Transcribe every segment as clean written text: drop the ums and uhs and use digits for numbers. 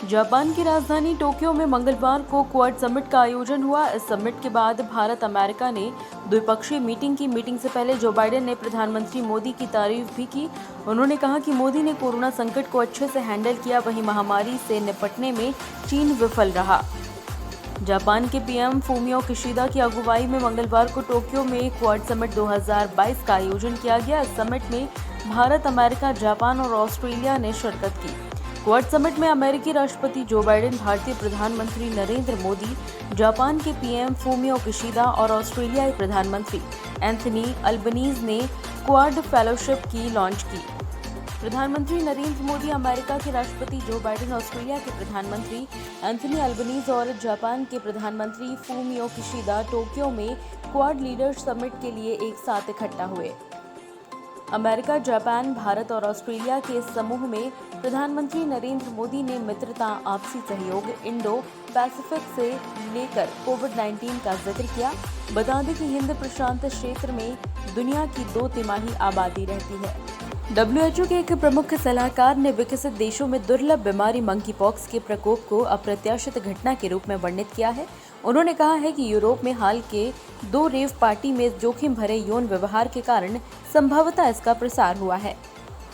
Japan की राजधानी Tokyo में मंगलवार को क्वाड समिट का आयोजन हुआ। इस समिट के बाद भारत अमेरिका ने द्विपक्षीय मीटिंग से पहले जो बाइडेन ने प्रधानमंत्री मोदी की तारीफ भी की। उन्होंने कहा कि मोदी ने कोरोना संकट को अच्छे से हैंडल किया, वहीं महामारी से निपटने में चीन विफल रहा। जापान के पीएम फूमियो किशिदा की अगुवाई में मंगलवार को टोक्यो में क्वाड समिट 2022 का आयोजन किया गया। इस समिट में भारत, अमेरिका, जापान और ऑस्ट्रेलिया ने शिरकत की। क्वाड समिट में अमेरिकी राष्ट्रपति जो बाइडेन, भारतीय प्रधानमंत्री नरेंद्र मोदी, जापान के पीएम फूमियो किशिदा और ऑस्ट्रेलियाई प्रधानमंत्री एंथनी अल्बनीज ने क्वाड फेलोशिप की लॉन्च की। प्रधानमंत्री नरेंद्र मोदी, अमेरिका के राष्ट्रपति जो बाइडेन, ऑस्ट्रेलिया के प्रधानमंत्री एंथनी अल्बनीज और जापान के प्रधानमंत्री फूमियो किशिदा टोक्यो में क्वाड लीडर्स समिट के लिए एक साथ इकट्ठा हुए। अमेरिका, जापान, भारत और ऑस्ट्रेलिया के इस समूह में प्रधानमंत्री नरेंद्र मोदी ने मित्रता, आपसी सहयोग, इंडो पैसिफिक से लेकर कोविड-19 का जिक्र किया। बता दें कि हिंद प्रशांत क्षेत्र में दुनिया की 2 तिमाही आबादी रहती है। WHO के एक प्रमुख सलाहकार ने विकसित देशों में दुर्लभ बीमारी मंकी पॉक्स के प्रकोप को अप्रत्याशित घटना के रूप में वर्णित किया है। उन्होंने कहा है कि यूरोप में हाल के 2 रेव पार्टी में जोखिम भरे यौन व्यवहार के कारण संभवतः इसका प्रसार हुआ है।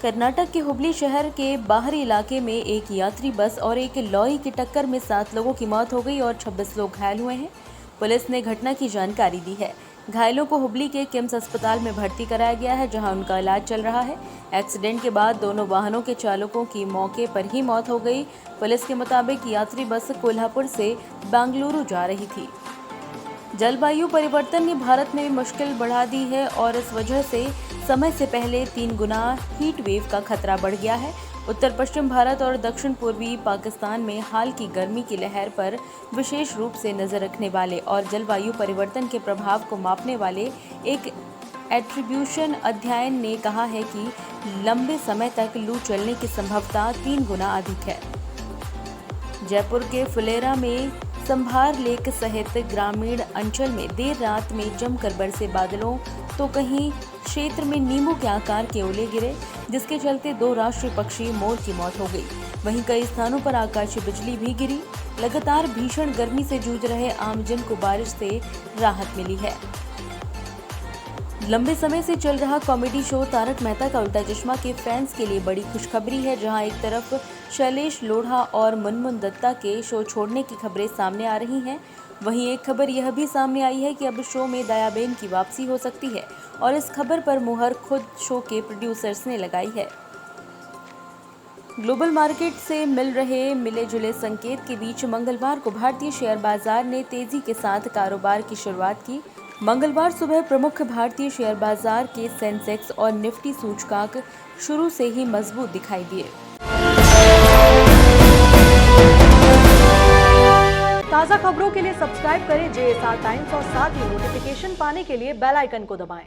कर्नाटक के हुबली शहर के बाहरी इलाके में एक यात्री बस और एक लॉरी की टक्कर में 7 लोगों की मौत हो गई और 26 लोग घायल हुए हैं। पुलिस ने घटना की जानकारी दी है। घायलों को हुबली के किम्स अस्पताल में भर्ती कराया गया है, जहां उनका इलाज चल रहा है। एक्सीडेंट के बाद दोनों वाहनों के चालकों की मौके पर ही मौत हो गई। पुलिस के मुताबिक यात्री बस कोल्हापुर से बेंगलुरु जा रही थी। जलवायु परिवर्तन ने भारत में भी मुश्किल बढ़ा दी है और इस वजह से समय से पहले 3 गुना हीट वेव का खतरा बढ़ गया है। उत्तर पश्चिम भारत और दक्षिण पूर्वी पाकिस्तान में हाल की गर्मी की लहर पर विशेष रूप से नजर रखने वाले और जलवायु परिवर्तन के प्रभाव को मापने वाले एक एट्रीब्यूशन अध्ययन ने कहा है कि लंबे समय तक लू चलने की संभावना 3 गुना अधिक है। जयपुर के फुलेरा में संभार लेक सहित ग्रामीण अंचल में देर रात में जमकर बरसे बादलों तो कहीं क्षेत्र में नींबू के आकार के ओले गिरे, जिसके चलते 2 राष्ट्रीय पक्षी मोर की मौत हो गई। वहीं कई स्थानों पर आकाशीय बिजली भी गिरी। लगातार भीषण गर्मी से जूझ रहे आमजन को बारिश से राहत मिली है। लंबे समय से चल रहा कॉमेडी शो तारक मेहता का उल्टा चश्मा के फैंस के लिए बड़ी खुशखबरी है, जहां एक तरफ शैलेश लोढ़ा और मुनमुन दत्ता के शो छोड़ने की खबरें सामने आ रही हैं, वहीं एक खबर यह भी सामने आई है कि अब शो में दयाबेन की वापसी हो सकती है और इस खबर पर मुहर खुद शो के प्रोड्यूसर्स ने लगाई है। ग्लोबल मार्केट से मिल रहे मिले जुले संकेत के बीच मंगलवार को भारतीय शेयर बाजार ने तेजी के साथ कारोबार की शुरुआत की। मंगलवार सुबह प्रमुख भारतीय शेयर बाजार के सेंसेक्स और निफ्टी सूचकांक शुरू से ही मजबूत दिखाई दिए। ताज़ा खबरों के लिए सब्सक्राइब करें JSR टाइम्स और साथ ही नोटिफिकेशन पाने के लिए बेल आइकन को दबाएं।